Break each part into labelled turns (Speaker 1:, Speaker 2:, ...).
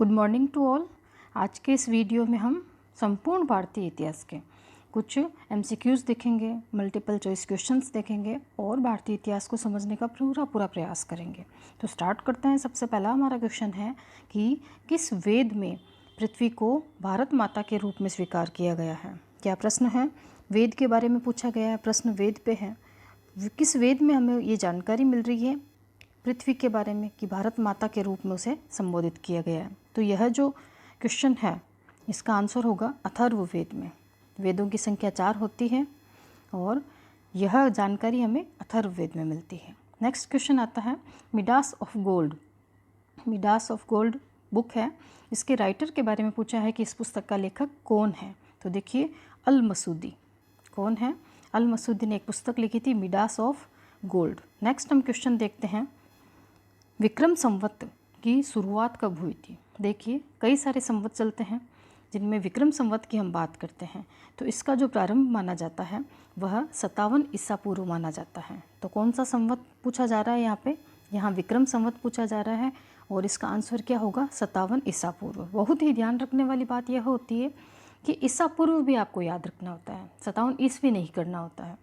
Speaker 1: Good morning to all. आज के इस वीडियो में हम संपूर्ण भारतीय इतिहास के कुछ MCQs देखेंगे, मल्टीपल चॉइस क्वेश्चंस देखेंगे और भारतीय इतिहास को समझने का पूरा प्रयास करेंगे। तो स्टार्ट करते हैं। सबसे पहला हमारा क्वेश्चन है कि किस वेद में पृथ्वी को भारत माता के रूप में स्वीकार किया गया है। क्या प्रश्न है? वेद के बारे में पूछा गया है, प्रश्न वेद पे है। किस वेद में हमें ये जानकारी मिल रही है पृथ्वी के बारे में कि भारत माता के रूप में उसे संबोधित किया गया है? तो यह जो क्वेश्चन है इसका आंसर होगा अथर्ववेद में। वेदों की संख्या 4 होती है और यह जानकारी हमें अथर्ववेद में मिलती है। नेक्स्ट क्वेश्चन आता है Midas of gold. Midas of gold book है, इसके राइटर के बारे में पूछा है कि इस पुस्तक का लेखक कौन है। तो देखिए अल मसूदी। कौन है? अल मसूदी ने एक पुस्तक लिखी थी मिडास ऑफ गोल्ड। नेक्स्ट हम क्वेश्चन देखते हैं विक्रम संवत की शुरुआत कब हुई थी। देखिए कई सारे संवत चलते हैं जिनमें विक्रम संवत की हम बात करते हैं, तो इसका जो प्रारंभ माना जाता है वह 57 ईसा पूर्व माना जाता है। तो कौन सा संवत पूछा जा रहा है यहाँ पे? यहाँ विक्रम संवत पूछा जा रहा है और इसका आंसर क्या होगा? 57 ईसा पूर्व। बहुत ही ध्यान रखने वाली बात यह होती है कि ईसा पूर्व भी आपको याद रखना होता है, 57 ईस्वी नहीं करना होता है।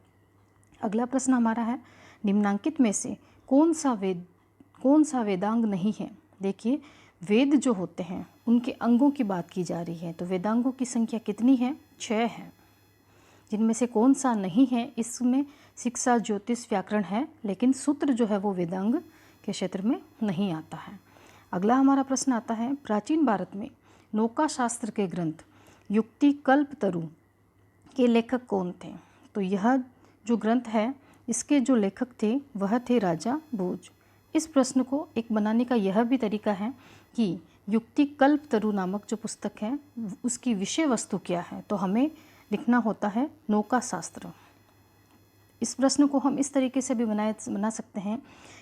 Speaker 1: अगला प्रश्न हमारा है निम्नांकित में से कौन सा वेदांग नहीं है। देखिए वेद जो होते हैं उनके अंगों की बात की जा रही है, तो वेदांगों की संख्या कितनी है? 6 है। जिनमें से कौन सा नहीं है? इसमें शिक्षा, ज्योतिष, व्याकरण है, लेकिन सूत्र जो है वो वेदांग के क्षेत्र में नहीं आता है। अगला हमारा प्रश्न आता है प्राचीन भारत में नौका शास्त्र के ग्रंथ युक्ति कल्पतरु के लेखक कौन थे। तो यह जो ग्रंथ है इसके जो लेखक थे वह थे राजा भोज। इस प्रश्न को एक बनाने का यह भी तरीका है कि युक्ति कल्पतरु नामक जो पुस्तक है उसकी विषय वस्तु क्या है, तो हमें लिखना होता है नौका शास्त्र। इस प्रश्न को हम इस तरीके से भी बना सकते हैं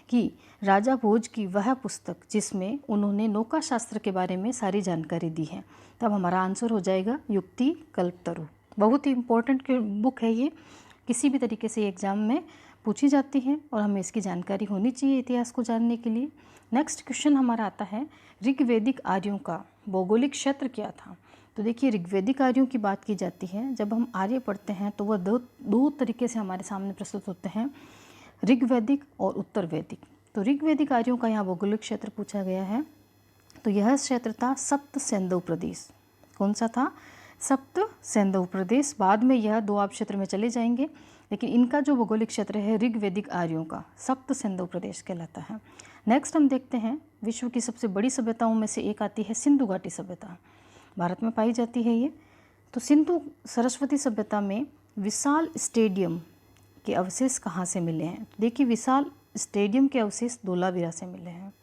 Speaker 1: कि राजा भोज की वह पुस्तक जिसमें उन्होंने नौका शास्त्र के बारे में सारी जानकारी दी है, तब हमारा आंसर हो जाएगा युक्ति कल्पतरु। बहुत ही इम्पोर्टेंट बुक है ये, किसी भी तरीके से एग्ज़ाम में पूछी जाती है और हमें इसकी जानकारी होनी चाहिए इतिहास को जानने के लिए। नेक्स्ट क्वेश्चन हमारा आता है ऋग्वैदिक आर्यों का भौगोलिक क्षेत्र क्या था। तो देखिए ऋग्वैदिक आर्यों की बात की जाती है, जब हम आर्य पढ़ते हैं तो वह दो तरीके से हमारे सामने प्रस्तुत होते हैं, ऋग्वैदिक और उत्तर वैदिक। तो ऋग्वैदिक आर्यों का यहाँ भौगोलिक क्षेत्र पूछा गया है, तो यह क्षेत्र था सप्त सैंधव प्रदेश। कौन सा था? सप्त सैंधव प्रदेश। बाद में यह दोआब क्षेत्र में चले जाएंगे, लेकिन इनका जो भौगोलिक क्षेत्र है ऋग्वैदिक आर्यों का सप्त सैंधव प्रदेश कहलाता है। नेक्स्ट हम देखते हैं विश्व की सबसे बड़ी सभ्यताओं में से एक आती है सिंधु घाटी सभ्यता। भारत में पाई जाती है ये। तो सिंधु सरस्वती सभ्यता में विशाल स्टेडियम के अवशेष कहाँ से मिले हैं। तो देखिए विशाल स्टेडियम के अवशेष धोलावीरा से मिले हैं।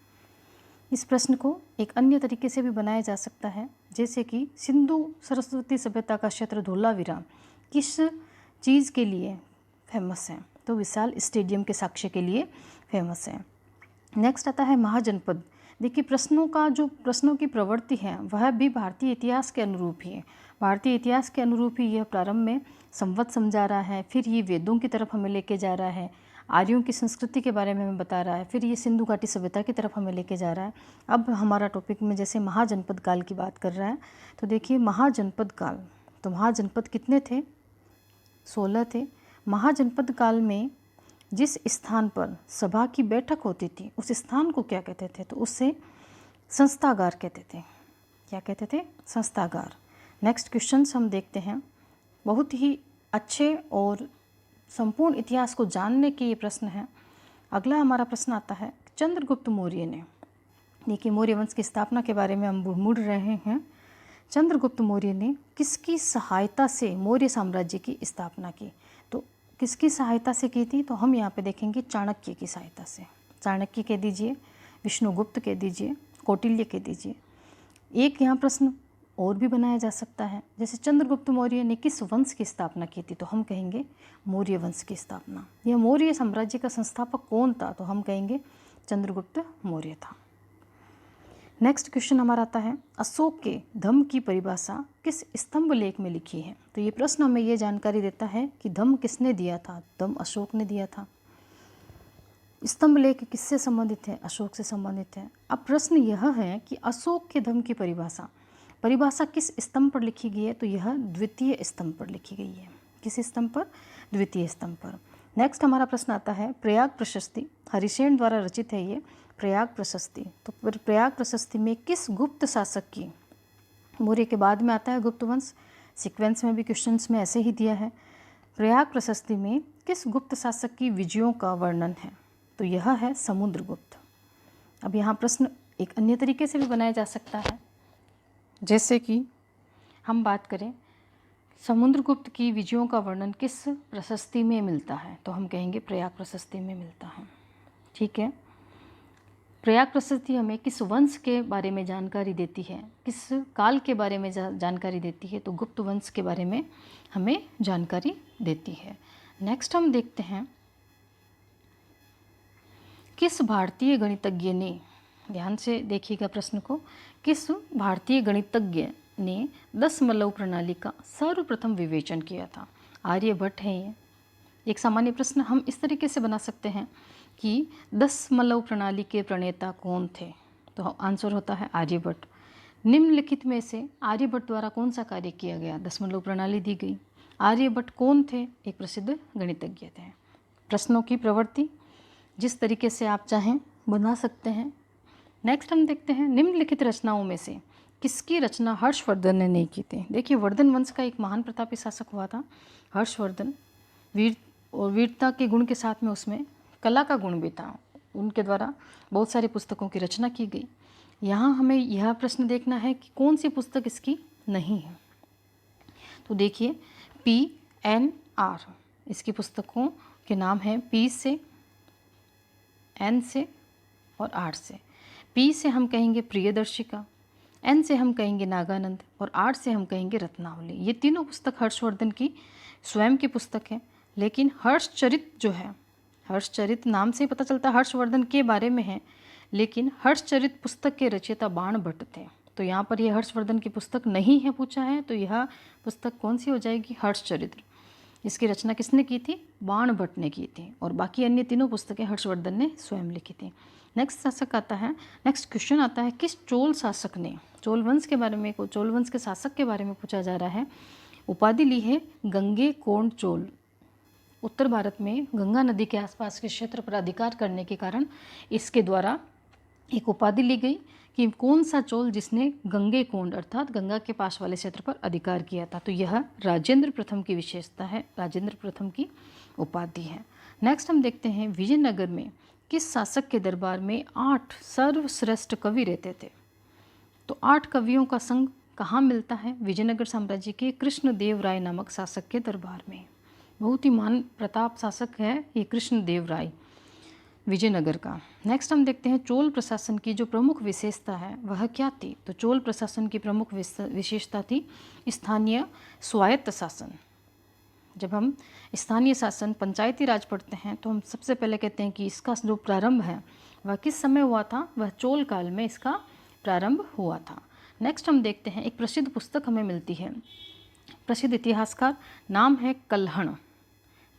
Speaker 1: इस प्रश्न को एक अन्य तरीके से भी बनाया जा सकता है, जैसे कि सिंधु सरस्वती सभ्यता का क्षेत्र धोलावीरा किस चीज़ के लिए फेमस है। तो विशाल स्टेडियम के साक्ष्य के लिए फेमस है। नेक्स्ट आता है महाजनपद। देखिए प्रश्नों की प्रवृत्ति है वह भी भारतीय इतिहास के अनुरूप ही है। भारतीय इतिहास के अनुरूप ही यह प्रारंभ में संवत समझा रहा है, फिर ये वेदों की तरफ हमें लेके जा रहा है, आर्यों की संस्कृति के बारे में हमें बता रहा है, फिर ये सिंधु घाटी सभ्यता की तरफ हमें लेके जा रहा है। अब हमारा टॉपिक में जैसे महाजनपद काल की बात कर रहा है, तो देखिए महाजनपद काल, तो महाजनपद कितने थे? 16 थे। महाजनपद काल में जिस स्थान पर सभा की बैठक होती थी उस स्थान को क्या कहते थे? तो उससे संस्थागार कहते थे। क्या कहते थे? संस्थागार। नेक्स्ट क्वेश्चन हम देखते हैं, बहुत ही अच्छे और संपूर्ण इतिहास को जानने के ये प्रश्न है। अगला हमारा प्रश्न आता है चंद्रगुप्त मौर्य ने, देखिए मौर्य वंश की स्थापना के बारे में हम मुड़ रहे हैं। चंद्रगुप्त मौर्य ने किसकी सहायता से मौर्य साम्राज्य की स्थापना की। तो किसकी सहायता से की थी? तो हम यहाँ पे देखेंगे चाणक्य की सहायता से। चाणक्य कह दीजिए, विष्णुगुप्त कह दीजिए, कौटिल्य कह दीजिए। एक यहाँ प्रश्न और भी बनाया जा सकता है, जैसे चंद्रगुप्त मौर्य ने किस वंश की स्थापना की थी। तो हम कहेंगे मौर्य वंश की स्थापना। यह मौर्य साम्राज्य का संस्थापक कौन था? तो हम कहेंगे चंद्रगुप्त मौर्य था। नेक्स्ट क्वेश्चन हमारा आता है अशोक के धम्म की परिभाषा किस स्तंभ लेख में लिखी है। तो ये प्रश्न हमें ये जानकारी देता है कि धम्म किसने दिया था। धम्म अशोक ने दिया था। स्तंभ लेख किससे संबंधित है? अशोक से संबंधित है। अब प्रश्न यह है कि अशोक के धर्म की परिभाषा किस स्तंभ पर लिखी गई है? तो यह द्वितीय स्तंभ पर लिखी गई है। किस स्तंभ पर? द्वितीय स्तंभ पर। नेक्स्ट हमारा प्रश्न आता है प्रयाग प्रशस्ति, हरिसेन द्वारा रचित है ये प्रयाग प्रशस्ति। तो प्रयाग प्रशस्ति में किस गुप्त शासक की, मौर्य के बाद में आता है गुप्त वंश, सीक्वेंस में भी क्वेश्चंस में ऐसे ही दिया है। प्रयाग प्रशस्ति में किस गुप्त शासक की विजयों का वर्णन है? तो यह है समुद्रगुप्त। अब यहाँ प्रश्न एक अन्य तरीके से भी बनाया जा सकता है, जैसे कि हम बात करें समुद्रगुप्त की विजयों का वर्णन किस प्रशस्ति में मिलता है? तो हम कहेंगे प्रयाग प्रशस्ति में मिलता है। ठीक है, प्रयाग प्रशस्ति हमें किस वंश के बारे में जानकारी देती है, किस काल के बारे में जानकारी देती है? तो गुप्त वंश के बारे में हमें जानकारी देती है। नेक्स्ट हम देखते हैं किस भारतीय गणितज्ञ ने, ध्यान से देखिएगा प्रश्न को, किस भारतीय गणितज्ञ ने दशमलव प्रणाली का सर्वप्रथम विवेचन किया था? आर्यभट्ट है ये। एक सामान्य प्रश्न हम इस तरीके से बना सकते हैं कि दशमलव प्रणाली के प्रणेता कौन थे? तो आंसर होता है आर्यभट्ट। निम्नलिखित में से आर्यभट्ट द्वारा कौन सा कार्य किया गया? दशमलव प्रणाली दी गई। आर्यभट्ट कौन थे? एक प्रसिद्ध गणितज्ञ थे। प्रश्नों की प्रवृत्ति जिस तरीके से आप चाहें बना सकते हैं। नेक्स्ट हम देखते हैं निम्नलिखित रचनाओं में से किसकी रचना हर्षवर्धन ने नहीं की थी? देखिए, वर्धन वंश का एक महान प्रतापी शासक हुआ था हर्षवर्धन। वीरता के गुण के साथ में उसमें कला का गुण भी था। उनके द्वारा बहुत सारी पुस्तकों की रचना की गई। यहाँ हमें यह प्रश्न देखना है कि कौन सी पुस्तक इसकी नहीं है। तो देखिए PNR, इसकी पुस्तकों के नाम हैं P से, N से और R से। P से हम कहेंगे प्रियदर्शिका, N से हम कहेंगे नागानंद और R से हम कहेंगे रत्नावली। ये तीनों पुस्तक हर्षवर्धन की स्वयं की पुस्तक है। लेकिन हर्षचरित जो है, हर्षचरित नाम से पता चलता है हर्षवर्धन के बारे में है, लेकिन हर्षचरित पुस्तक के रचयिता बाणभट्ट थे। तो यहाँ पर यह हर्षवर्धन की पुस्तक नहीं है पूछा है, तो यह पुस्तक कौन सी हो जाएगी? हर्षचरित्र। इसकी रचना किसने की थी? बाणभट्ट ने की थी। और बाकी अन्य तीनों पुस्तकें हर्षवर्धन ने स्वयं लिखी थी। नेक्स्ट शासक आता है, नेक्स्ट क्वेश्चन आता है किस चोल शासक ने, चोल वंश के बारे में, चोल वंश के शासक के बारे में पूछा जा रहा है, उपाधि ली है गंगे कोंड चोल। उत्तर भारत में गंगा नदी के आसपास के क्षेत्र पर अधिकार करने के कारण इसके द्वारा एक उपाधि ली गई कि कौन सा चोल जिसने गंगे कोंड अर्थात गंगा के पास वाले क्षेत्र पर अधिकार किया था। तो यह राजेंद्र प्रथम की विशेषता है, राजेंद्र प्रथम की उपाधि है। नेक्स्ट हम देखते हैं विजयनगर में किस शासक के दरबार में 8 सर्वश्रेष्ठ कवि रहते थे? तो 8 कवियों का संग कहाँ मिलता है? विजयनगर साम्राज्य के कृष्णदेव राय नामक शासक के दरबार में। बहुत ही महान प्रताप शासक है ये कृष्णदेव राय विजयनगर का। नेक्स्ट हम देखते हैं चोल प्रशासन की जो प्रमुख विशेषता है वह क्या थी? तो चोल प्रशासन की प्रमुख विशेषता थी स्थानीय स्वायत्त शासन। जब हम स्थानीय शासन पंचायती राज पढ़ते हैं तो हम सबसे पहले कहते हैं कि इसका जो प्रारंभ है वह किस समय हुआ था? वह चोल काल में इसका प्रारंभ हुआ था। नेक्स्ट हम देखते हैं एक प्रसिद्ध पुस्तक हमें मिलती है, प्रसिद्ध इतिहासकार नाम है कल्हण।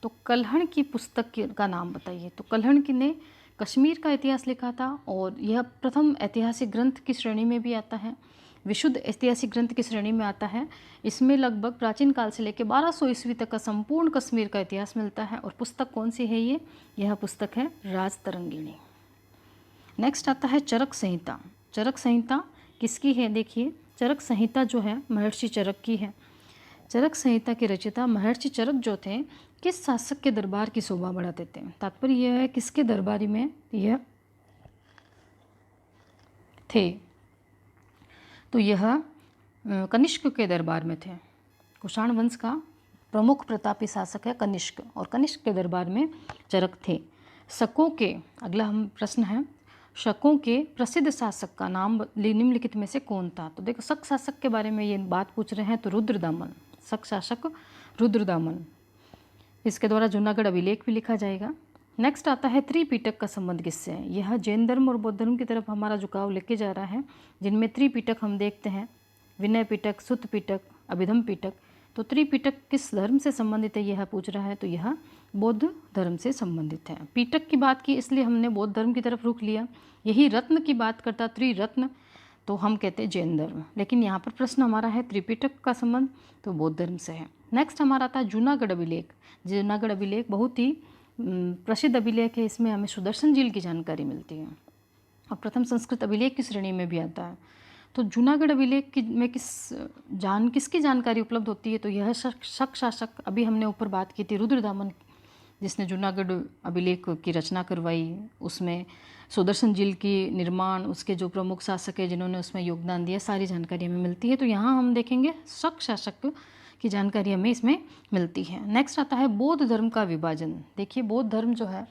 Speaker 1: तो कल्हण की पुस्तक का नाम बताइए। तो कल्हण की ने कश्मीर का इतिहास लिखा था और यह प्रथम ऐतिहासिक ग्रंथ की श्रेणी में भी आता है, विशुद्ध ऐतिहासिक ग्रंथ की श्रेणी में आता है। इसमें लगभग प्राचीन काल से लेकर 1200 ईस्वी तक का संपूर्ण कश्मीर का इतिहास मिलता है। और पुस्तक कौन सी है ये? यह पुस्तक है राजतरंगिणी। नेक्स्ट आता है चरक संहिता। चरक संहिता किसकी है? देखिए, चरक संहिता जो है महर्षि चरक की है। चरक संहिता के रचयिता महर्षि चरक जो थे किस शासक के दरबार की शोभा बढ़ाते थे? तात्पर्य यह है किसके दरबारी में यह थे? तो यह कनिष्क के दरबार में थे। कुषाण वंश का प्रमुख प्रतापी शासक है कनिष्क और कनिष्क के दरबार में चरक थे। शकों के, अगला हम प्रश्न है, शकों के प्रसिद्ध शासक का नाम निम्नलिखित में से कौन था? तो देखो शक शासक के बारे में ये बात पूछ रहे हैं तो रुद्रदामन, शक शासक रुद्रदामन। इसके द्वारा जूनागढ़ अभिलेख भी लिखा जाएगा। नेक्स्ट आता है त्रिपिटक का संबंध किससे है? यह जैन धर्म और बौद्ध धर्म की तरफ हमारा झुकाव लेके जा रहा है, जिनमें त्रिपिटक हम देखते हैं विनय पिटक, सुत्त पिटक, अभिधम पिटक। तो त्रिपिटक किस धर्म से संबंधित है यह पूछ रहा है, तो यह बौद्ध धर्म से संबंधित है। पिटक की बात की इसलिए हमने बौद्ध धर्म की तरफ रुख लिया। यही रत्न की बात करता त्रिरत्न, तो हम कहते हैं जैन धर्म, लेकिन यहाँ पर प्रश्न हमारा है त्रिपिटक का संबंध, तो बौद्ध धर्म से है। नेक्स्ट हमारा था जूनागढ़ अभिलेख। जूनागढ़ अभिलेख बहुत ही प्रसिद्ध अभिलेख है, इसमें हमें सुदर्शन झील की जानकारी मिलती है और प्रथम संस्कृत अभिलेख की श्रेणी में भी आता है। तो जूनागढ़ अभिलेख में किसकी जानकारी उपलब्ध होती है, तो यह शक शासक, अभी हमने ऊपर बात की थी रुद्रदामन जिसने जूनागढ़ अभिलेख की रचना करवाई, उसमें सुदर्शन झील की निर्माण, उसके जो प्रमुख शासक है जिन्होंने उसमें योगदान दिया, सारी जानकारी हमें मिलती है। तो यहाँ हम देखेंगे शक शासक की जानकारी हमें इसमें मिलती है। नेक्स्ट आता है बौद्ध धर्म का विभाजन। देखिए बौद्ध धर्म जो है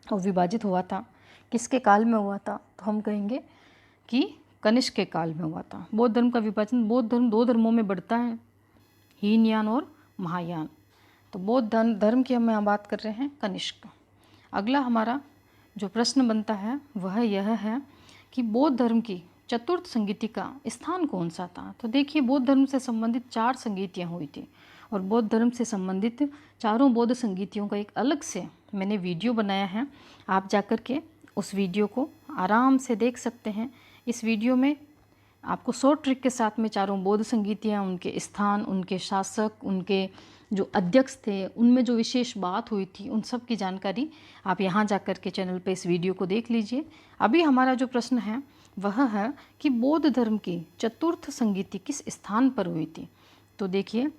Speaker 1: वो विभाजित हुआ था, किसके काल में हुआ था, तो हम कहेंगे कि कनिष्क के काल में हुआ था। बौद्ध धर्म का विभाजन, बौद्ध धर्म 2 धर्मों में बढ़ता है, हीनयान और महायान। तो बौद्ध धर्म की हम यहाँ बात कर रहे हैं कनिष्क। अगला हमारा जो प्रश्न बनता है वह यह है कि बौद्ध धर्म की चतुर्थ संगीति का स्थान कौन सा था। तो देखिए बौद्ध धर्म से संबंधित 4 संगीतियाँ हुई थी और बौद्ध धर्म से संबंधित चारों बौद्ध संगीतियों का एक अलग से मैंने वीडियो बनाया है, आप जाकर के उस वीडियो को आराम से देख सकते हैं। इस वीडियो में आपको शॉर्ट ट्रिक के साथ में चारों बौद्ध संगीतियाँ, उनके स्थान, उनके शासक, उनके जो अध्यक्ष थे, उनमें जो विशेष बात हुई थी, उन सब की जानकारी आप यहाँ जाकर के चैनल पे इस वीडियो को देख लीजिए। अभी हमारा जो प्रश्न है वह है कि बौद्ध धर्म की चतुर्थ संगीति किस स्थान पर हुई थी। तो देखिए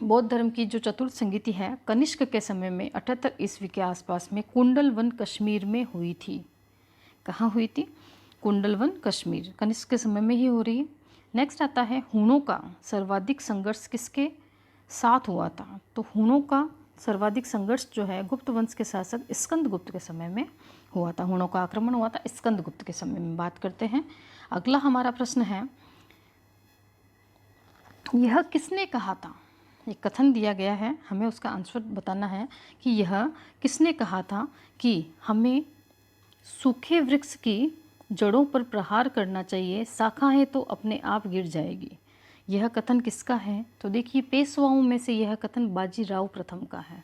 Speaker 1: बौद्ध धर्म की जो चतुर्थ संगीति है कनिष्क के समय में 78 ईस्वी के आसपास में कुंडलवन कश्मीर में हुई थी। कहाँ हुई थी? कुंडलवन कश्मीर, कनिष्क के समय में ही हो रही है। नेक्स्ट आता है हूणों का सर्वाधिक संघर्ष किसके साथ हुआ था। तो हूणों का सर्वाधिक संघर्ष जो है गुप्त वंश के शासक स्कंदगुप्त के समय में हुआ था। हूणों का आक्रमण हुआ था स्कंदगुप्त के समय में। बात करते हैं, अगला हमारा प्रश्न है यह किसने कहा था। एक कथन दिया गया है, हमें उसका आंसर बताना है कि यह किसने कहा था कि हमें सूखे वृक्ष की जड़ों पर प्रहार करना चाहिए, शाखाएं तो अपने आप गिर जाएगी। यह कथन किसका है? तो देखिए पेशवाओं में से यह कथन बाजीराव प्रथम का है।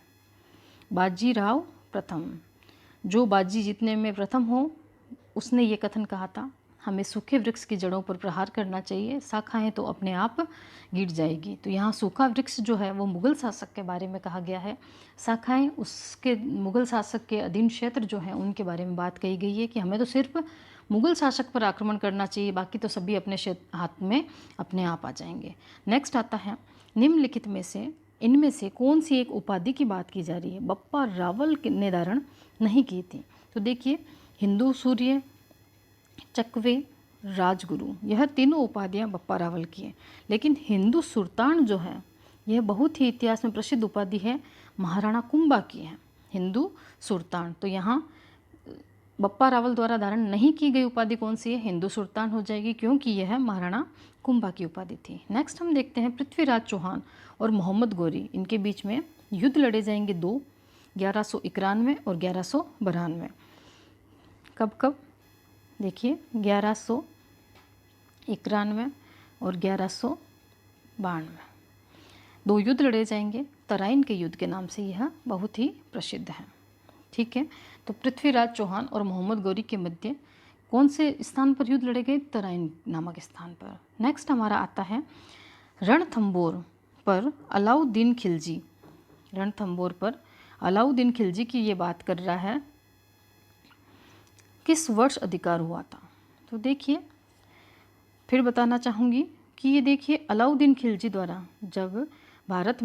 Speaker 1: बाजीराव प्रथम, जो बाजी जीतने में प्रथम हो उसने ये कथन कहा था, हमें सूखे वृक्ष की जड़ों पर प्रहार करना चाहिए, शाखाएं तो अपने आप गिर जाएगी। तो यहाँ सूखा वृक्ष जो है वो मुग़ल शासक के बारे में कहा गया है, शाखाएं उसके मुग़ल शासक के अधीन क्षेत्र जो हैं उनके बारे में बात कही गई है कि हमें तो सिर्फ मुग़ल शासक पर आक्रमण करना चाहिए, बाकी तो सभी अपने हाथ में अपने आप आ जाएंगे। नेक्स्ट आता है निम्नलिखित में से इनमें से कौन सी एक उपाधि की बात की जा रही है बप्पा रावल ने धारण नहीं की थी। तो देखिए हिंदू सूर्य, चकवे, राजगुरु, यह तीनों उपाधियां बप्पा रावल की हैं, लेकिन हिंदू सुल्तान जो है यह बहुत ही इतिहास में प्रसिद्ध उपाधि है, महाराणा कुंभा की है हिंदू सुल्तान। तो यहाँ बप्पा रावल द्वारा धारण नहीं की गई उपाधि कौन सी है? हिंदू सुल्तान हो जाएगी, क्योंकि यह महाराणा कुंभा की उपाधि थी। नेक्स्ट हम देखते हैं पृथ्वीराज चौहान और मोहम्मद गौरी, इनके बीच में युद्ध लड़े जाएंगे 2, 1191 और 1192। कब कब? देखिए 1191 और 1192 2 युद्ध लड़े जाएंगे। तराइन के युद्ध के नाम से यह बहुत ही प्रसिद्ध है। ठीक है, तो पृथ्वीराज चौहान और मोहम्मद गौरी के मध्य कौन से स्थान पर युद्ध लड़े गए? तराइन नामक स्थान पर। नेक्स्ट हमारा आता है रणथंबोर पर अलाउद्दीन खिलजी। रणथंबोर पर अलाउद्दीन खिलजी की ये बात कर रहा है, किस वर्ष अधिकार हुआ था। तो देखिए फिर बताना चाहूँगी कि ये देखिए अलाउद्दीन खिलजी द्वारा जब भारत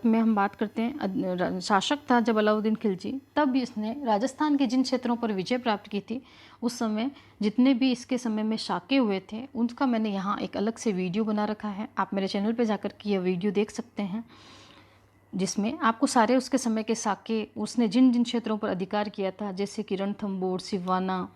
Speaker 1: में हम बात करते हैं शासक था जब अलाउद्दीन खिलजी, तब इसने राजस्थान के जिन क्षेत्रों पर विजय प्राप्त की थी उस समय जितने भी इसके समय में शाके हुए थे उनका मैंने यहाँ एक अलग से वीडियो बना रखा है। आप मेरे चैनल पे जाकर के यह वीडियो देख सकते हैं, जिसमें आपको सारे उसके समय के साके, उसने जिन जिन क्षेत्रों पर अधिकार किया था जैसे कि रणथंबोर, सिवाना,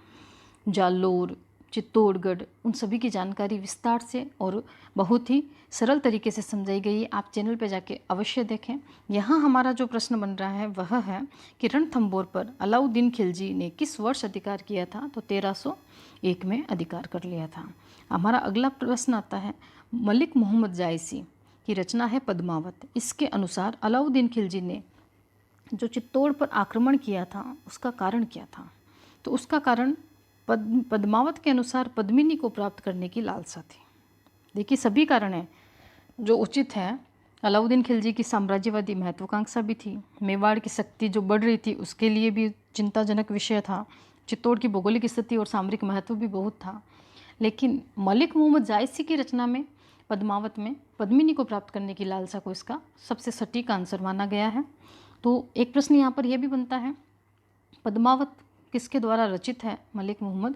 Speaker 1: जालोर, चित्तौड़गढ़, उन सभी की जानकारी विस्तार से और बहुत ही सरल तरीके से समझाई गई है। आप चैनल पर जाके अवश्य देखें। यहाँ हमारा जो प्रश्न बन रहा है वह है कि रणथंबोर पर अलाउद्दीन खिलजी ने किस वर्ष अधिकार किया था। तो 1301 में अधिकार कर लिया था। हमारा अगला प्रश्न आता है मलिक मोहम्मद जायसी की रचना है पद्मावत। इसके अनुसार अलाउद्दीन खिलजी ने जो चित्तौड़ पर आक्रमण किया था उसका कारण क्या था? तो उसका कारण पद्मावत के अनुसार पद्मिनी को प्राप्त करने की लालसा थी। देखिए सभी कारण हैं जो उचित है। अलाउद्दीन खिलजी की साम्राज्यवादी महत्वाकांक्षा भी थी, मेवाड़ की शक्ति जो बढ़ रही थी उसके लिए भी चिंताजनक विषय था, चित्तौड़ की भौगोलिक स्थिति और सामरिक महत्व भी बहुत था। लेकिन मलिक मोहम्मद जायसी की रचना में पद्मावत में पद्मिनी को प्राप्त करने की लालसा को इसका सबसे सटीक आंसर माना गया है। तो एक प्रश्न यहाँ पर यह भी बनता है, पद्मावत किसके द्वारा रचित है? मलिक मोहम्मद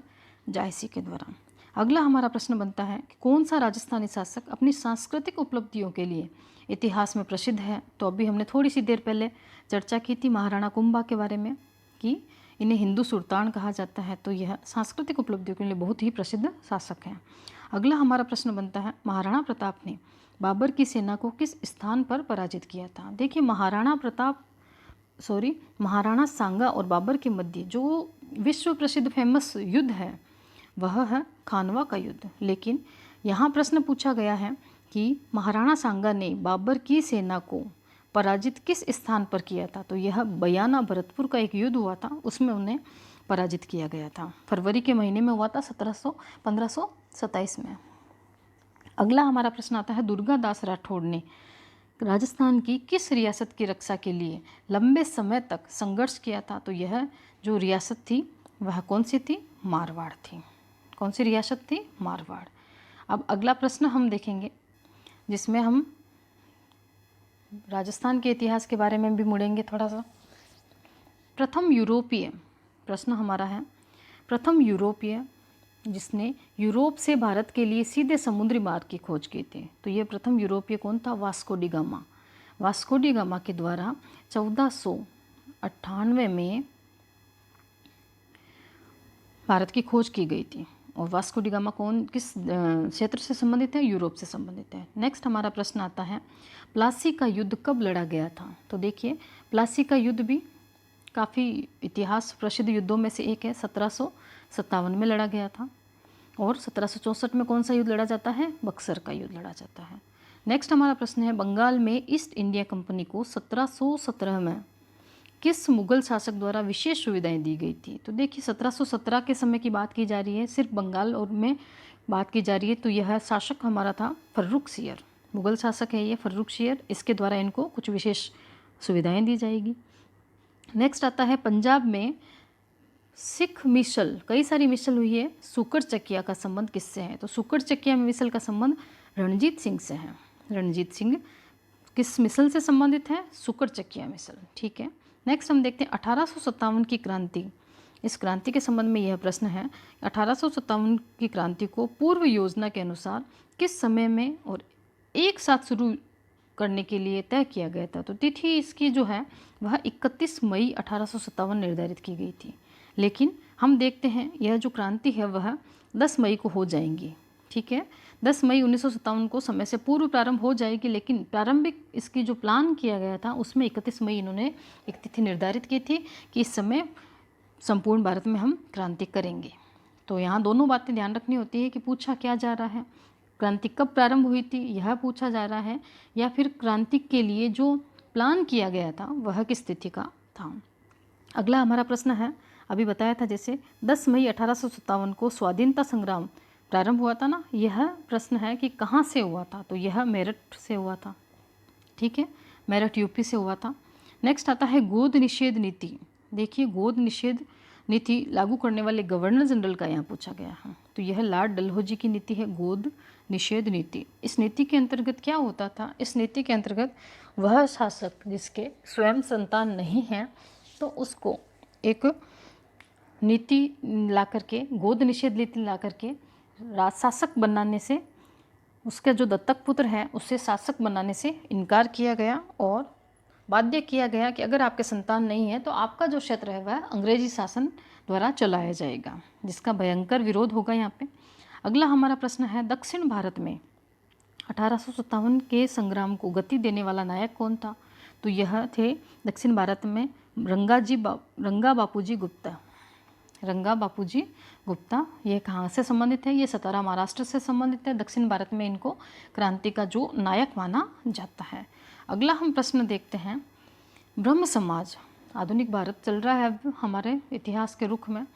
Speaker 1: जायसी के द्वारा। अगला हमारा प्रश्न बनता है कि कौन सा राजस्थानी शासक अपनी सांस्कृतिक उपलब्धियों के लिए इतिहास में प्रसिद्ध है? तो अभी हमने थोड़ी सी देर पहले चर्चा की थी महाराणा कुंभा के बारे में कि इन्हें हिंदू सुल्तान कहा जाता है, तो यह सांस्कृतिक उपलब्धियों के लिए बहुत ही प्रसिद्ध शासक हैं। अगला हमारा प्रश्न बनता है, महाराणा प्रताप ने बाबर की सेना को किस स्थान पर पराजित किया था? देखिए महाराणा सांगा और बाबर के मध्य जो विश्व प्रसिद्ध फेमस युद्ध है वह है खानवा का युद्ध। लेकिन यहाँ प्रश्न पूछा गया है कि महाराणा सांगा ने बाबर की सेना को पराजित किस स्थान पर किया था? तो यह बयाना भरतपुर का एक युद्ध हुआ था, उसमें उन्हें पराजित किया गया था। फरवरी के महीने में हुआ था 1527 में। अगला हमारा प्रश्न आता है, दुर्गादास राठौड़ ने राजस्थान की किस रियासत की रक्षा के लिए लंबे समय तक संघर्ष किया था? तो यह जो रियासत थी वह कौन सी थी? मारवाड़ थी। कौन सी रियासत थी? मारवाड़। अब अगला प्रश्न हम देखेंगे जिसमें हम राजस्थान के इतिहास के बारे में भी मुड़ेंगे थोड़ा सा। प्रथम यूरोपीय प्रश्न हमारा है, प्रथम यूरोपीय जिसने यूरोप से भारत के लिए सीधे समुद्री मार्ग की खोज की थी, तो ये प्रथम यूरोपीय कौन था? Vasco D gamma. Vasco D gamma के द्वारा 1498 में भारत की खोज की गई थी। और वास्को डी गामा किस क्षेत्र से संबंधित है? यूरोप से संबंधित है। नेक्स्ट हमारा प्रश्न आता है, प्लासी का युद्ध कब लड़ा गया था? तो देखिए प्लासी का युद्ध भी काफ़ी इतिहास प्रसिद्ध युद्धों में से एक है। 1757 में लड़ा गया था। और 1764 में कौन सा युद्ध लड़ा जाता है? बक्सर का युद्ध लड़ा जाता है। नेक्स्ट हमारा प्रश्न है, बंगाल में ईस्ट इंडिया कंपनी को 1717 में किस मुगल शासक द्वारा विशेष सुविधाएं दी गई थी? तो देखिए 1717 के समय की बात की जा रही है, सिर्फ बंगाल और में बात की जा रही है। तो यह शासक हमारा था फर्रुखसियर, मुगल शासक है ये फर्रुखसियर। इसके द्वारा इनको कुछ विशेष सुविधाएं दी जाएगी। नेक्स्ट आता है, पंजाब में सिख मिसल, कई सारी मिसल हुई है, सुकर चकिया का संबंध किससे है? तो सुकर चकिया मिसल का संबंध रणजीत सिंह से है। रणजीत सिंह किस मिसल से संबंधित है? सुकर चकिया मिसल। ठीक है। नेक्स्ट हम देखते हैं 1857 की क्रांति। इस क्रांति के संबंध में यह प्रश्न है, 1857 की क्रांति को पूर्व योजना के अनुसार किस समय में और एक साथ शुरू करने के लिए तय किया गया था? तो तिथि इसकी जो है वह 31 मई 1857 निर्धारित की गई थी। लेकिन हम देखते हैं यह जो क्रांति है वह 10 मई को हो जाएंगी। ठीक है, 10 मई 1957 को समय से पूर्व प्रारंभ हो जाएगी। लेकिन प्रारंभिक इसकी जो प्लान किया गया था उसमें 31 मई इन्होंने एक तिथि निर्धारित की थी कि इस समय संपूर्ण भारत में हम क्रांति करेंगे। तो यहाँ दोनों बातें ध्यान रखनी होती है कि पूछा क्या जा रहा है, क्रांति कब प्रारंभ हुई थी यह पूछा जा रहा है, या फिर क्रांति के लिए जो प्लान किया गया था वह किस तिथि का था। अगला हमारा प्रश्न है, अभी बताया था जैसे 10 मई 1857 को स्वाधीनता संग्राम प्रारंभ हुआ था ना, यह प्रश्न है कि कहाँ से हुआ था? तो यह मेरठ से हुआ था। ठीक है, मेरठ यूपी से हुआ था। नेक्स्ट आता है गोद निषेध नीति। देखिए गोद निषेध नीति लागू करने वाले गवर्नर जनरल का यहाँ पूछा गया है। तो यह लॉर्ड डलहौजी की नीति है, गोद निषेध नीति। इस नीति के अंतर्गत क्या होता था? इस नीति के अंतर्गत वह शासक जिसके स्वयं संतान नहीं है तो उसको एक नीति ला करके, गोद निषेध नीति ला करके शासक बनाने से, उसका जो दत्तक पुत्र है उससे शासक बनाने से इनकार किया गया और बाध्य किया गया कि अगर आपके संतान नहीं है तो आपका जो क्षेत्र है वह अंग्रेजी शासन द्वारा चलाया जाएगा, जिसका भयंकर विरोध होगा यहाँ पे। अगला हमारा प्रश्न है, दक्षिण भारत में 1857 के संग्राम को गति देने वाला नायक कौन था? तो यह थे दक्षिण भारत में रंगा बापूजी गुप्ता। रंगा बापूजी गुप्ता। ये कहाँ से संबंधित है? ये सतारा महाराष्ट्र से संबंधित है। दक्षिण भारत में इनको क्रांति का जो नायक माना जाता है। अगला हम प्रश्न देखते हैं, ब्रह्म समाज, आधुनिक भारत चल रहा है अब हमारे इतिहास के रुख में,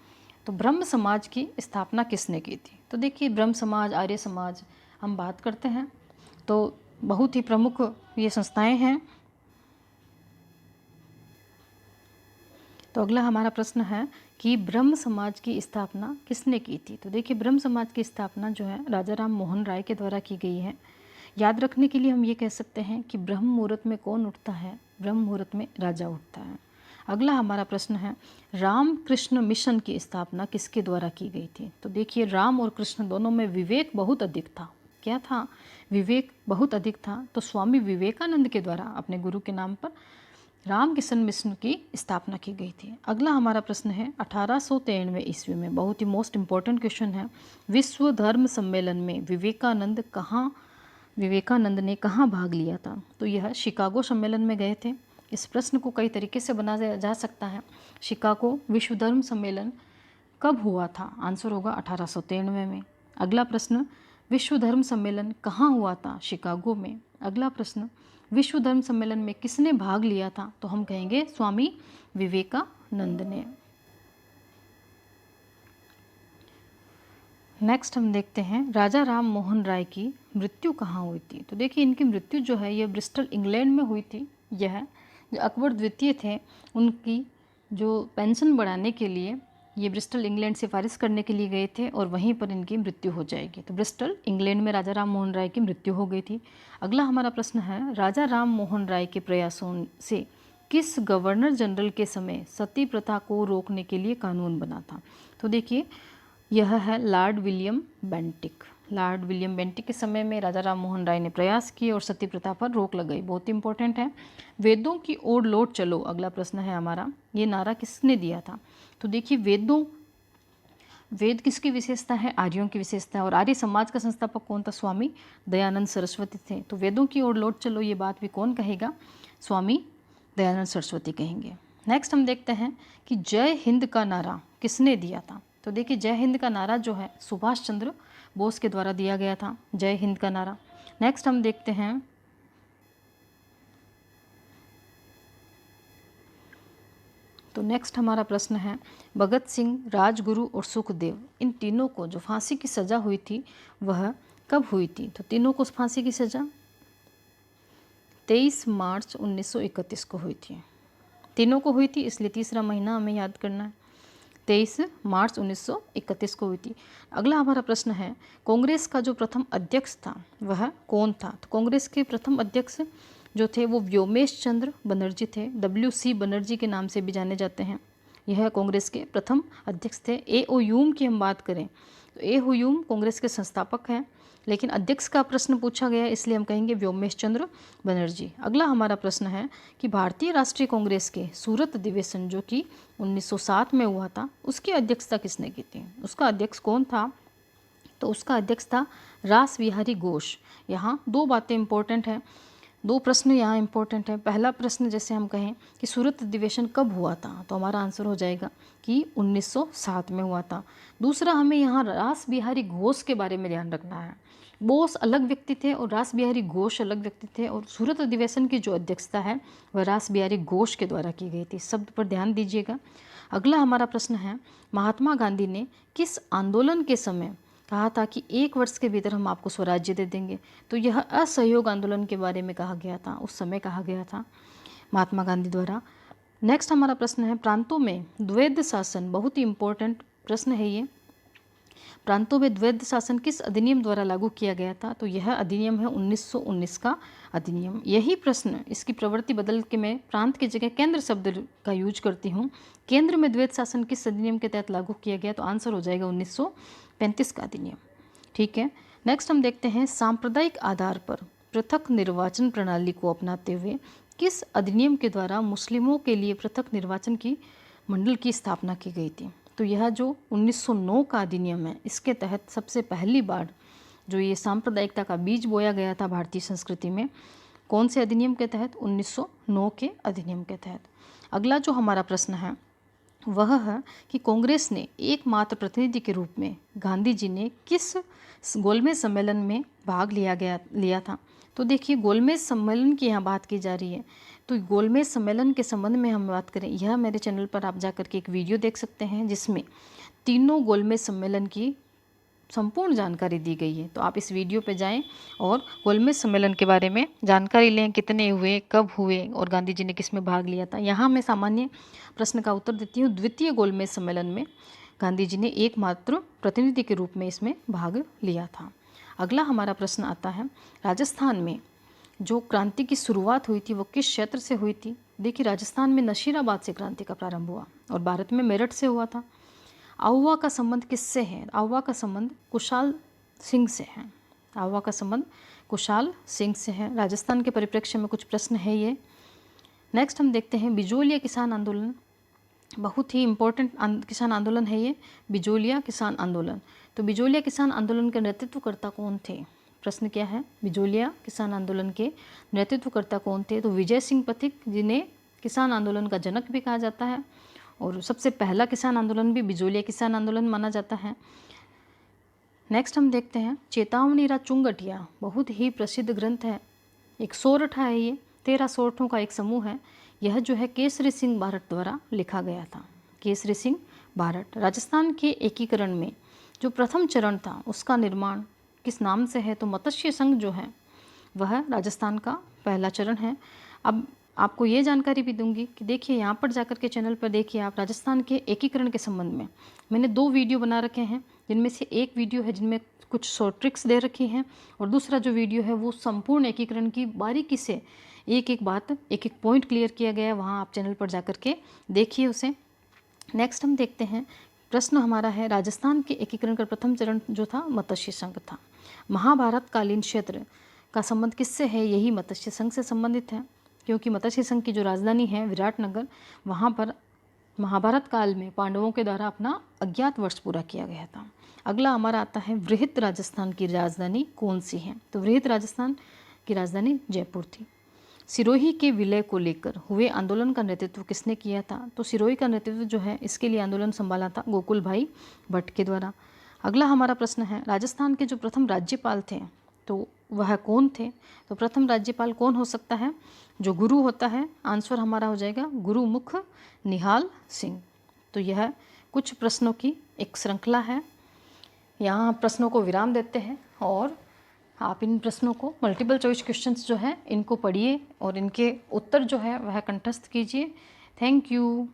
Speaker 1: तो ब्रह्म समाज की स्थापना किसने की थी? तो देखिए, ब्रह्म समाज, आर्य समाज हम बात करते हैं तो बहुत ही प्रमुख ये संस्थाएं हैं। तो अगला हमारा प्रश्न है कि ब्रह्म समाज की स्थापना किसने की थी? तो देखिए, ब्रह्म समाज की स्थापना जो है राजा राम मोहन राय के द्वारा की गई है। याद रखने के लिए हम ये कह सकते हैं कि ब्रह्म मुहूर्त में कौन उठता है? ब्रह्म मुहूर्त में राजा उठता है। अगला हमारा प्रश्न है, राम कृष्ण मिशन की स्थापना किसके द्वारा की गई थी? तो देखिए, राम और कृष्ण दोनों में विवेक बहुत अधिक था। क्या था? विवेक बहुत अधिक था। तो स्वामी विवेकानंद के द्वारा अपने गुरु के नाम पर राम किशन मिशन की स्थापना की गई थी। अगला हमारा प्रश्न है, 1893 ईस्वी में, बहुत ही मोस्ट इम्पॉर्टेंट क्वेश्चन है, विश्व धर्म सम्मेलन में विवेकानंद ने कहाँ भाग लिया था? तो यह शिकागो सम्मेलन में गए थे। इस प्रश्न को कई तरीके से बनाया जा सकता है। शिकागो विश्व धर्म सम्मेलन कब हुआ था? आंसर होगा 1893 में। अगला प्रश्न, विश्व धर्म सम्मेलन कहाँ हुआ था? शिकागो में। अगला प्रश्न, विश्व धर्म सम्मेलन में किसने भाग लिया था? तो हम कहेंगे स्वामी विवेकानंद ने। नेक्स्ट हम देखते हैं, राजा राम मोहन राय की मृत्यु कहाँ हुई थी? तो देखिए, इनकी मृत्यु जो है ये ब्रिस्टल इंग्लैंड में हुई थी। यह जो अकबर द्वितीय थे, उनकी जो पेंशन बढ़ाने के लिए ये ब्रिस्टल इंग्लैंड सिफारिश करने के लिए गए थे और वहीं पर इनकी मृत्यु हो जाएगी। तो ब्रिस्टल इंग्लैंड में राजा राम मोहन राय की मृत्यु हो गई थी। अगला हमारा प्रश्न है, राजा राम मोहन राय के प्रयासों से किस गवर्नर जनरल के समय सती प्रथा को रोकने के लिए कानून बना था? तो देखिए, यह है Lord William Bentinck. Lord William Bentinck के समय में राजा राम मोहन राय ने प्रयास किए और सती प्रथा पर रोक लगाई। बहुत इंपॉर्टेंट है। वेदों की ओर लौट चलो, अगला प्रश्न है हमारा, ये नारा किसने दिया था? तो देखिए, वेद किसकी विशेषता है? आर्यों की विशेषता है। और आर्य समाज का संस्थापक कौन था? स्वामी दयानंद सरस्वती थे। तो वेदों की ओर लौट चलो, ये बात भी कौन कहेगा? स्वामी दयानंद सरस्वती कहेंगे। नेक्स्ट हम देखते हैं कि जय हिंद का नारा किसने दिया था? तो देखिए, जय हिंद का नारा जो है सुभाष चंद्र बोस के द्वारा दिया गया था, जय हिंद का नारा। नेक्स्ट हम देखते हैं, तो नेक्स्ट हमारा प्रश्न है, भगत सिंह, राजगुरु और सुखदेव, इन तीनों को जो फांसी की सज़ा हुई थी वह कब हुई थी? तो तीनों को फांसी की सज़ा 23 मार्च 1931 को हुई थी। तीनों को हुई थी, इसलिए तीसरा महीना हमें याद करना है। 23 मार्च 1931 को हुई थी। अगला हमारा प्रश्न है, कांग्रेस का जो प्रथम अध्यक्ष था वह कौन था? तो कांग्रेस के प्रथम अध्यक्ष जो थे वो व्योमेश चंद्र बनर्जी थे। WC बनर्जी के नाम से भी जाने जाते हैं। यह कांग्रेस के प्रथम अध्यक्ष थे। ए ओ ह्यूम की हम बात करें तो ए ओ ह्यूम कांग्रेस के संस्थापक हैं, लेकिन अध्यक्ष का प्रश्न पूछा गया है, इसलिए हम कहेंगे व्योमेश चंद्र बनर्जी। अगला हमारा प्रश्न है कि भारतीय राष्ट्रीय कांग्रेस के सूरत अधिवेशन जो कि 1907 में हुआ था, उसकी अध्यक्षता किसने की थी? उसका अध्यक्ष कौन था? तो उसका अध्यक्ष था रास बिहारी घोष। यहाँ दो बातें इंपॉर्टेंट हैं, दो प्रश्न यहाँ इंपॉर्टेंट है। पहला प्रश्न जैसे हम कहें कि सूरत अधिवेशन कब हुआ था, तो हमारा आंसर हो जाएगा कि 1907 में हुआ था। दूसरा, हमें यहाँ रास बिहारी घोष के बारे में ध्यान रखना है। बोस अलग व्यक्ति थे और रास बिहारी घोष अलग व्यक्ति थे, और सूरत अधिवेशन की जो अध्यक्षता है वह रास बिहारी घोष के द्वारा की गई थी। शब्द पर ध्यान दीजिएगा। अगला हमारा प्रश्न है, महात्मा गांधी ने किस आंदोलन के समय कहा था कि 1 वर्ष के भीतर हम आपको स्वराज्य दे देंगे? तो यह असहयोग आंदोलन के बारे में कहा गया था, उस समय कहा गया था महात्मा गांधी द्वारा। नेक्स्ट हमारा प्रश्न है, प्रांतों में द्वैध शासन, बहुत ही इंपॉर्टेंट प्रश्न है ये। प्रांतों में द्वैध शासन किस अधिनियम द्वारा लागू किया गया था? तो यह अधिनियम है 1919 का अधिनियम। यही प्रश्न, इसकी प्रवृत्ति बदल के मैं प्रांत की जगह केंद्र शब्द का यूज करती हूँ। केंद्र में द्वैध शासन किस अधिनियम के तहत लागू किया गया? तो आंसर हो जाएगा 1935 का अधिनियम। ठीक है। नेक्स्ट हम देखते हैं, सांप्रदायिक आधार पर पृथक निर्वाचन प्रणाली को अपनाते हुए किस अधिनियम के द्वारा मुस्लिमों के लिए पृथक निर्वाचन की मंडल की स्थापना की गई थी? तो यह जो 1909 का अधिनियम है, इसके तहत सबसे पहली बार जो ये सांप्रदायिकता का बीज बोया गया था भारतीय संस्कृति में, कौन से अधिनियम के तहत? 1909 के अधिनियम के तहत। अगला जो हमारा प्रश्न है वह है कि कांग्रेस ने एकमात्र प्रतिनिधि के रूप में गांधी जी ने किस गोलमेज सम्मेलन में भाग लिया था। तो देखिए, गोलमेज सम्मेलन की यहाँ बात की जा रही है। तो गोलमेज सम्मेलन के संबंध में हम बात करें, यह मेरे चैनल पर आप जा कर के एक वीडियो देख सकते हैं जिसमें तीनों गोलमेज सम्मेलन की संपूर्ण जानकारी दी गई है। तो आप इस वीडियो पे जाएं और गोलमेज सम्मेलन के बारे में जानकारी लें, कितने हुए, कब हुए और गांधी जी ने किस में भाग लिया था। यहाँ मैं सामान्य प्रश्न का उत्तर देती हूँ। द्वितीय गोलमेज सम्मेलन में गांधी जी ने एकमात्र प्रतिनिधि के रूप में इसमें भाग लिया था। अगला हमारा प्रश्न आता है, राजस्थान में जो क्रांति की शुरुआत हुई थी वो किस क्षेत्र से हुई थी। देखिए, राजस्थान में नशीराबाद से क्रांति का प्रारंभ हुआ और भारत में मेरठ से हुआ था। आहुआ का संबंध किससे है? आहुआ का संबंध कुशाल सिंह से है। आहुआ का संबंध कुशाल सिंह से है। राजस्थान के परिप्रेक्ष्य में कुछ प्रश्न है ये। नेक्स्ट हम देखते हैं बिजोलिया किसान आंदोलन। बहुत ही इम्पोर्टेंट किसान आंदोलन है ये, बिजोलिया किसान आंदोलन। तो बिजोलिया किसान आंदोलन के नेतृत्वकर्ता कौन थे? प्रश्न क्या है, बिजोलिया किसान आंदोलन के नेतृत्वकर्ता कौन थे? तो विजय सिंह पथिक, जिन्हें किसान आंदोलन का जनक भी कहा जाता है और सबसे पहला किसान आंदोलन भी बिजोलिया किसान आंदोलन माना जाता है। नेक्स्ट हम देखते हैं चेतावनीरा चुंगटिया, बहुत ही प्रसिद्ध ग्रंथ है। एक सोरठा है ये, 13 सोरठों का एक समूह है। यह जो है केसरी सिंह बारट द्वारा लिखा गया था। केसरी सिंह बारट। राजस्थान के एकीकरण में जो प्रथम चरण था उसका निर्माण किस नाम से है? तो मत्स्य संघ जो है वह राजस्थान का पहला चरण है। अब आपको ये जानकारी भी दूंगी कि देखिए, यहाँ पर जाकर के चैनल पर देखिए आप, राजस्थान के एकीकरण के संबंध में मैंने 2 वीडियो बना रखे हैं, जिनमें से एक वीडियो है जिनमें कुछ शॉर्ट ट्रिक्स दे रखी हैं और दूसरा जो वीडियो है वो संपूर्ण एकीकरण की बारीकी से एक एक बात, एक एक पॉइंट क्लियर किया गया है। वहाँ आप चैनल पर जाकर के देखिए उसे। नेक्स्ट हम देखते हैं, प्रश्न हमारा है, राजस्थान के एकीकरण का प्रथम चरण जो था मत्स्य संघ था। महाभारत कालीन क्षेत्र का संबंध किससे है? यही मत्स्य संघ से संबंधित है, क्योंकि मत्स्य संघ की जो राजधानी है विराटनगर, वहाँ पर महाभारत काल में पांडवों के द्वारा अपना अज्ञातवास पूरा किया गया था। अगला हमारा आता है, वृहत राजस्थान की राजधानी कौन सी है? तो वृहत राजस्थान की राजधानी जयपुर थी। सिरोही के विलय को लेकर हुए आंदोलन का नेतृत्व किसने किया था? तो सिरोही का नेतृत्व जो है इसके लिए आंदोलन संभाला था गोकुल भाई भट्ट के द्वारा। अगला हमारा प्रश्न है, राजस्थान के जो प्रथम राज्यपाल थे तो वह कौन थे? तो प्रथम राज्यपाल कौन हो सकता है? जो गुरु होता है। आंसर हमारा हो जाएगा गुरुमुख निहाल सिंह। तो यह कुछ प्रश्नों की एक श्रृंखला है। यहाँ प्रश्नों को विराम देते हैं और आप इन प्रश्नों को, मल्टीपल चॉइस क्वेश्चंस जो है इनको पढ़िए और इनके उत्तर जो है वह कंठस्थ कीजिए। Thank you.